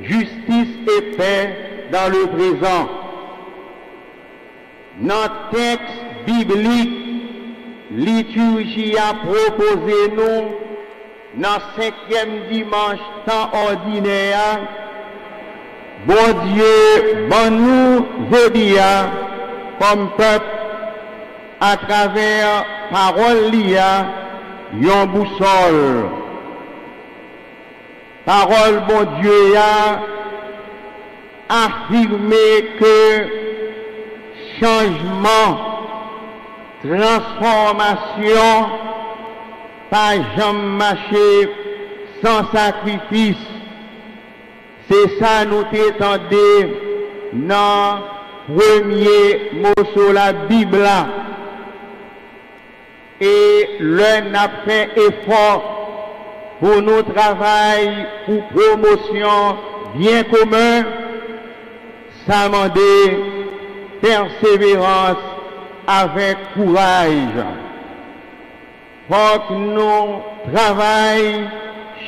justice et paix dans le présent. Dans le texte biblique, liturgie a proposé nous, dans le 5e dimanche temps ordinaire, bon Dieu, bon nous, jeudi, comme peuple, à travers parole lia, yon boussole. Parole, bon Dieu, a affirmé que changement, transformation, pas jamais marcher sans sacrifice. C'est ça nous t'étendons dans le premier mot sur la Bible. Et l'un a fait effort pour nos travail, pour promotion bien commun, ça m'a dit persévérance avec courage. Faut que nous travaillons,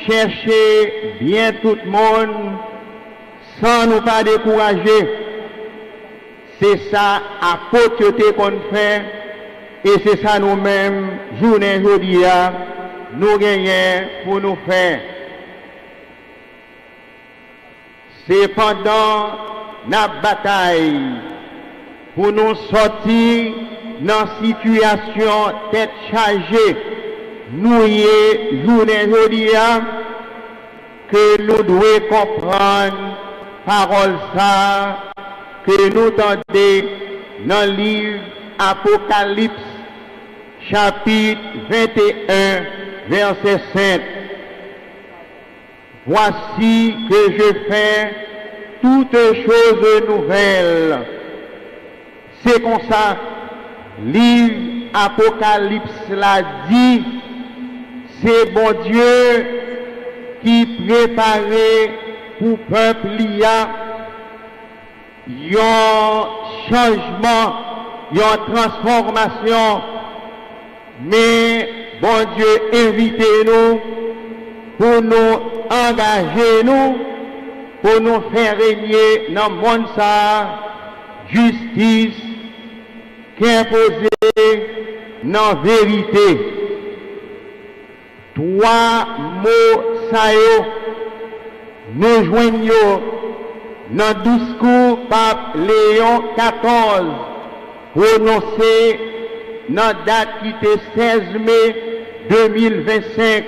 chercher bien tout le monde, sans nous pas décourager. C'est ça à côté qu'on fait, et c'est ça nous-mêmes, journée aujourd'hui, nous gagnons pour nous faire. C'est pendant notre bataille pour nous sortir dans une situation tête chargée, nous y est journée aujourd'hui, que nous devons comprendre parole ça, que nous tendons dans le livre Apocalypse, chapitre 21, verset 5. Voici que je fais toutes choses nouvelles. C'est comme ça, livre Apocalypse l'a dit, c'est bon Dieu qui préparait pour peuple l'IA un changement, une transformation. Mais bon Dieu, invitez-nous pour nous engager, nous, pour nous faire régner dans le monde ça, justice, qui est imposée dans la vérité. Trois mots ça nous joignons dans le discours pape Léon XIV, prononcé dans la date qui était 16 mai 2025.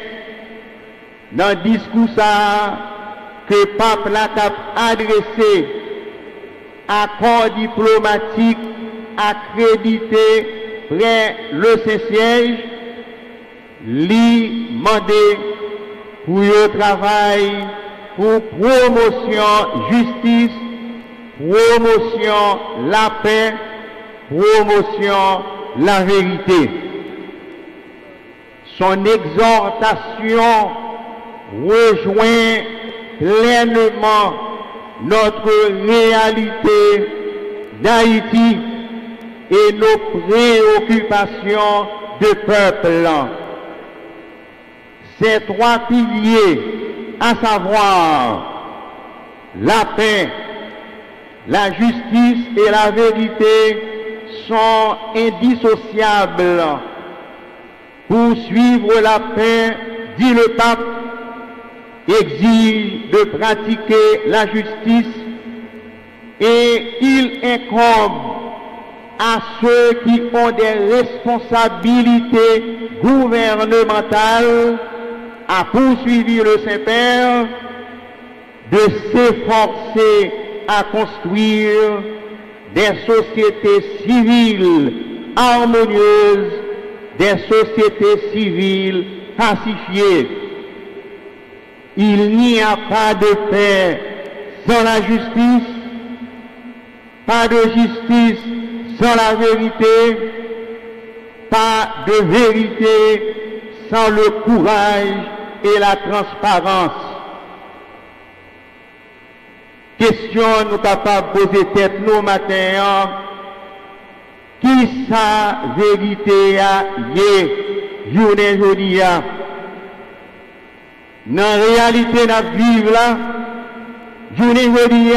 Dans le discours ça, que pape l'a adressé à corps diplomatique accrédité près le Saint-Siège, lui demander pour le travail, pour promotion justice, promotion la paix, promotion la vérité. Son exhortation rejoint pleinement notre réalité d'Haïti et nos préoccupations de peuple. Ces trois piliers, à savoir la paix, la justice et la vérité, sont indissociables. Pour suivre la paix, dit le pape, exige de pratiquer la justice et il incombe à ceux qui ont des responsabilités gouvernementales à poursuivre le Saint-Père de s'efforcer à construire des sociétés civiles harmonieuses, des sociétés civiles pacifiées. Il n'y a pas de paix sans la justice, pas de justice sans la vérité, pas de vérité sans le courage et la transparence. Question nous capables de poser tête nous matin, qui sa vérité a yé, journée aujourd'hui a. Dans la réalité, nous vivons là, journée aujourd'hui,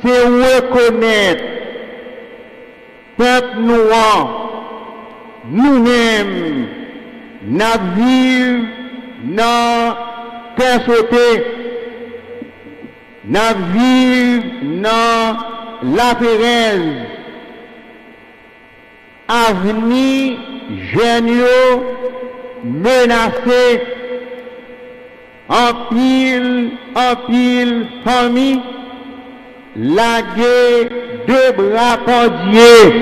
c'est reconnaître peuple noir, nous-mêmes, nous vivons dans cœur sauté, nous vivons dans la Pérez, avenir jeunes menacés, en pile famille, lagué deux bras cordiers,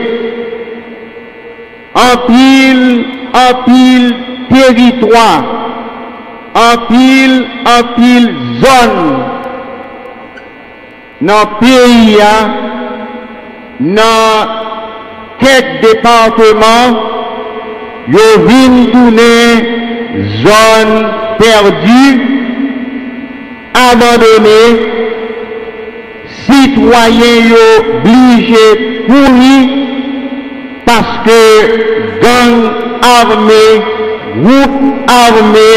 en pile territoire, en pile zone, dans le pays, dans quelques départements, yo vin tourner zone perdue, abandonnée, citoyens yo obligés courir parce que gang armé, groupe armé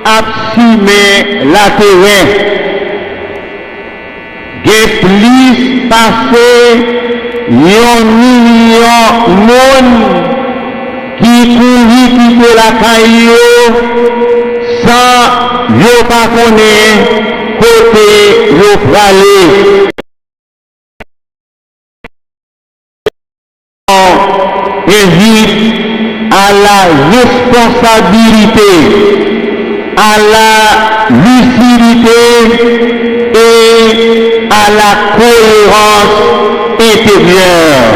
a simé la terre. Gen plus passé 1 million de monde qui courent quitter la caillou sans yo pas connaître côté yo pralé. Invite à la responsabilité, à la lucidité et à la cohérence intérieure.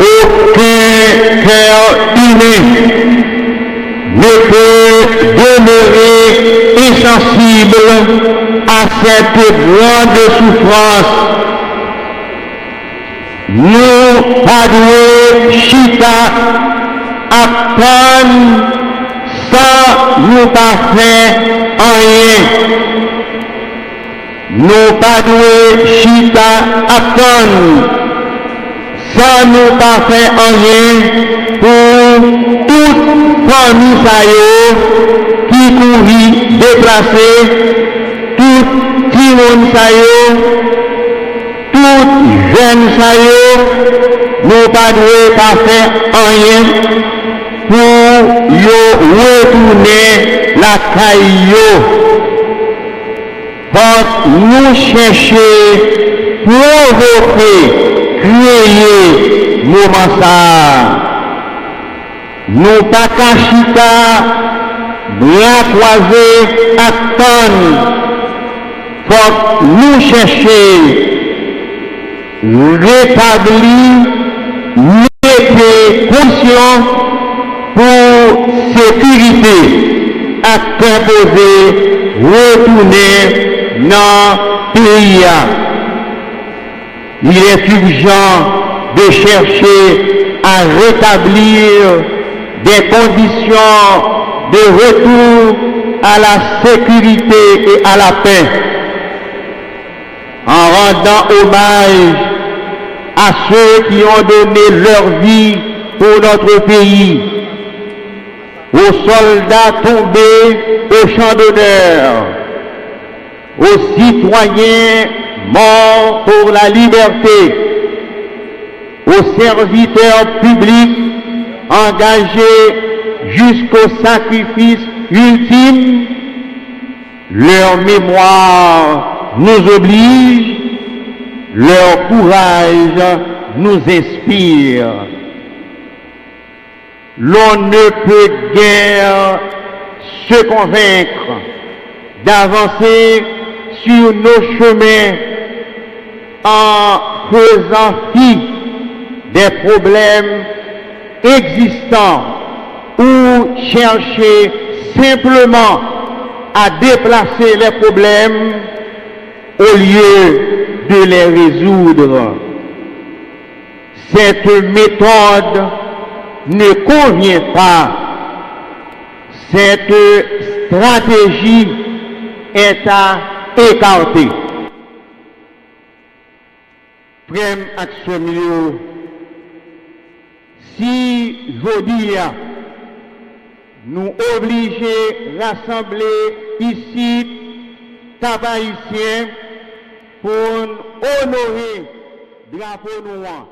Aucun cœur humain ne peut demeurer insensible à cette grande souffrance. Nous pas doué chita à prendre sans nous pas faire rien. Nous pas doué chita à prendre sans nous pas faire rien pour toute famille qui courit déplacée, tout petit monde tout jeune nous pas pas faire rien pour retourner la caillou. Pour nous chercher, provoquer, créer moment ça. Nous pas cachita, bien croiser, attendre. Faut nous chercher, rétablir, mettre conscient pour sécurité, à imposer, retourner dans le pays. Il est urgent de chercher à rétablir des conditions de retour à la sécurité et à la paix, en rendant hommage à ceux qui ont donné leur vie pour notre pays, aux soldats tombés au champ d'honneur, aux citoyens morts pour la liberté, aux serviteurs publics engagés jusqu'au sacrifice ultime. Leur mémoire nous oblige, leur courage nous inspire. L'on ne peut guère se convaincre d'avancer sur nos chemins en faisant fi des problèmes existants ou chercher simplement à déplacer les problèmes au lieu de les résoudre. Cette méthode ne convient pas. Cette stratégie est à écarter. Prime action milieu. Si aujourd'hui nous obliger à rassembler ici peuple haïtien pour honorer le drapeau noir.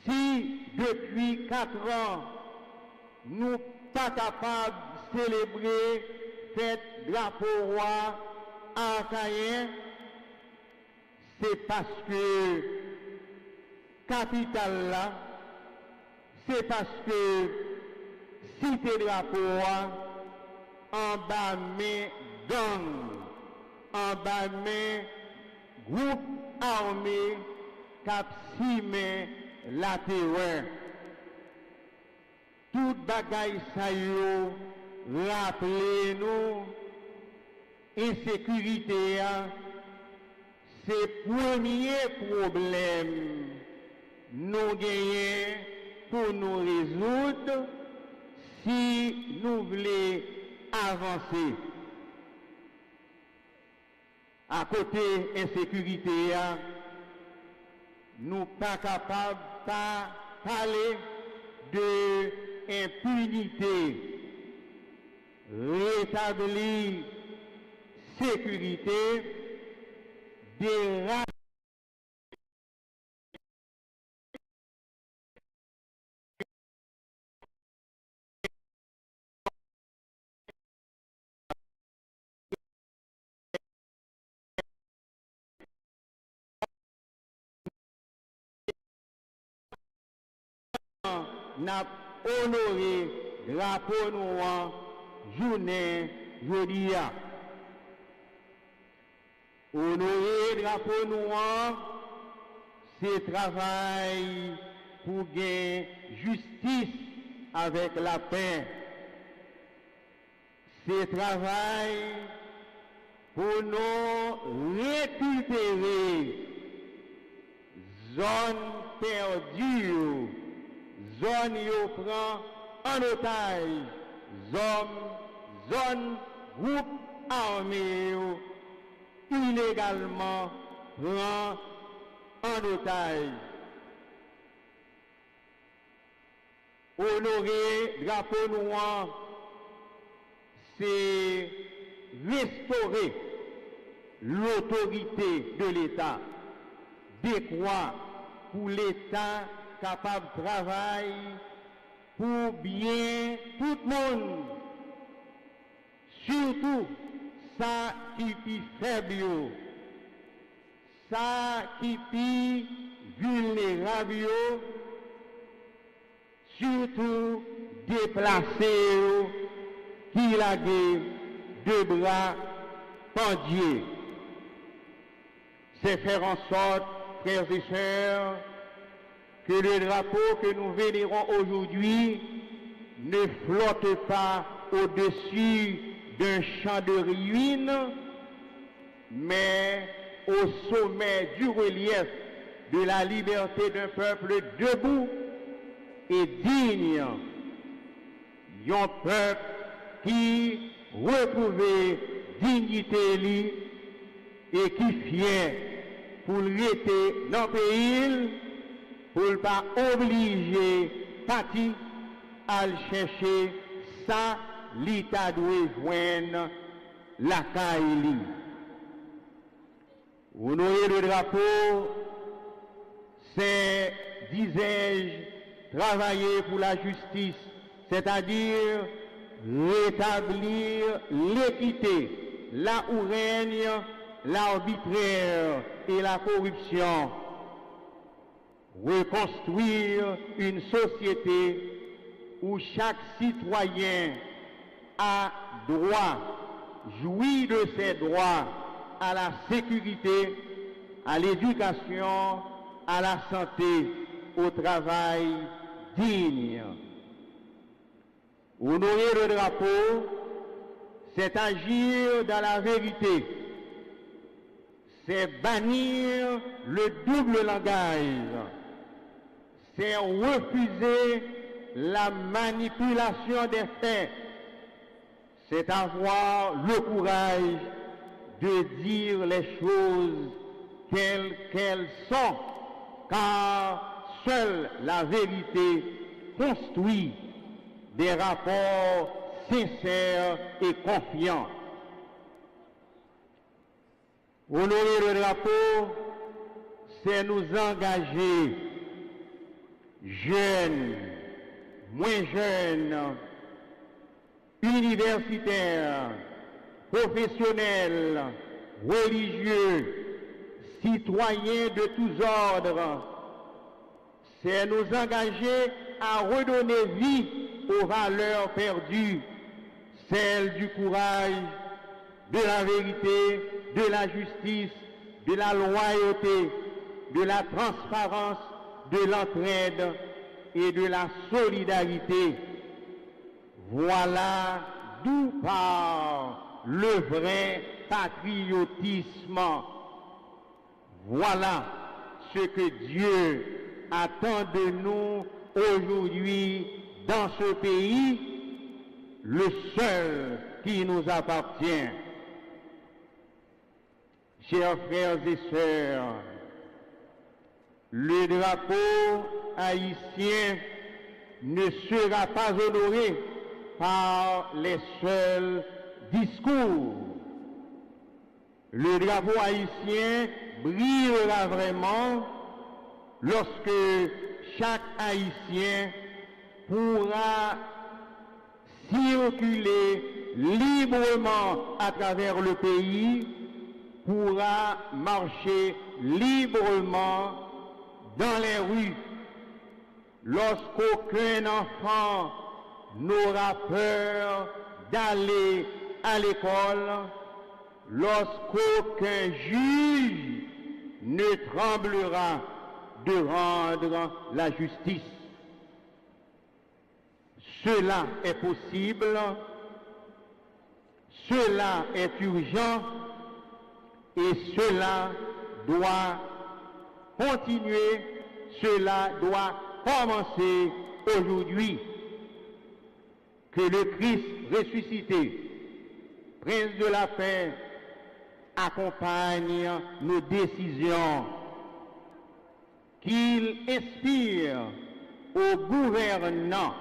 Si depuis 4 ans, nous ne sommes pas capables de célébrer cette drapeau roi archaïen, c'est parce que capitale là, c'est parce que cité drapeau roi, en bas main gang, en bas main groupe armé cap simé la terreur. Tout bagaille ça yo rappelez-nous insécurité c'est premier problème nous gagnons pour nous résoudre si nous voulons avancer. À côté insécurité, nous ne sommes pas capables de parler de impunité, rétablir sécurité, des n'a honoré le drapeau noir journée jeudi. Honorer le drapeau noir, c'est travail pour gagner justice avec la paix. C'est travail pour nous récupérer zone perdue, zone yo prend en otage, zone groupe armé illégalement prend en otage. Honorer drapeau noir, c'est restaurer l'autorité de l'État, décroître pour l'État capable de travailler pour bien tout le monde, surtout ça qui est faible, ça qui est vulnérable, surtout déplacé, qui a deux bras pendiers. C'est faire en sorte, frères et sœurs, que le drapeau que nous vénérons aujourd'hui ne flotte pas au-dessus d'un champ de ruines, mais au sommet du relief de la liberté d'un peuple debout et digne. Un peuple qui retrouve dignité et qui fier pour rester dans le pays, pour ne pas obliger parti à chercher ça, l'État doit joindre la Kaili. Honorer le drapeau, c'est, disais-je, travailler pour la justice, c'est-à-dire rétablir l'équité, là où règne l'arbitraire et la corruption. Reconstruire une société où chaque citoyen a droit, jouit de ses droits à la sécurité, à l'éducation, à la santé, au travail digne. Honorer le drapeau, c'est agir dans la vérité, c'est bannir le double langage, c'est refuser la manipulation des faits, c'est avoir le courage de dire les choses telles qu'elles sont, car seule la vérité construit des rapports sincères et confiants. Honorer le drapeau, c'est nous engager, jeunes, moins jeunes, universitaires, professionnels, religieux, citoyens de tous ordres. C'est nous engager à redonner vie aux valeurs perdues, celles du courage, de la vérité, de la justice, de la loyauté, de la transparence, de l'entraide et de la solidarité. Voilà d'où part le vrai patriotisme. Voilà ce que Dieu attend de nous aujourd'hui dans ce pays, le seul qui nous appartient. Chers frères et sœurs, le drapeau haïtien ne sera pas honoré par les seuls discours. Le drapeau haïtien brillera vraiment lorsque chaque Haïtien pourra circuler librement à travers le pays, pourra marcher librement dans les rues, lorsqu'aucun enfant n'aura peur d'aller à l'école, lorsqu'aucun juge ne tremblera de rendre la justice. Cela est possible, cela est urgent et cela doit continuer, cela doit commencer aujourd'hui. Que le Christ ressuscité, Prince de la paix, accompagne nos décisions, qu'il inspire aux gouvernants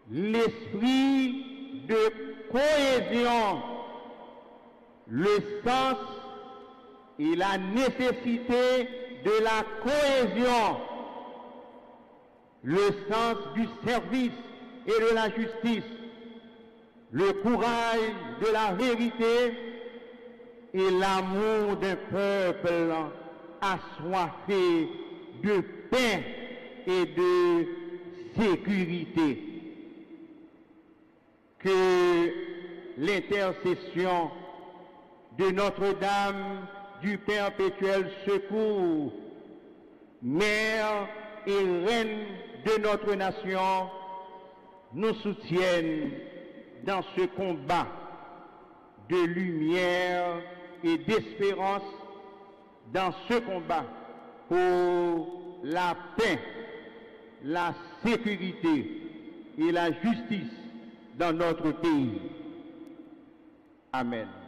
l'esprit de cohésion, le sens et la nécessité de la cohésion, le sens du service et de la justice, le courage de la vérité et l'amour d'un peuple assoiffé de paix et de sécurité. Que l'intercession de Notre-Dame du Perpétuel Secours, Mère et Reine de notre nation, nous soutienne dans ce combat de lumière et d'espérance, dans ce combat pour la paix, la sécurité et la justice dans notre pays. Amen.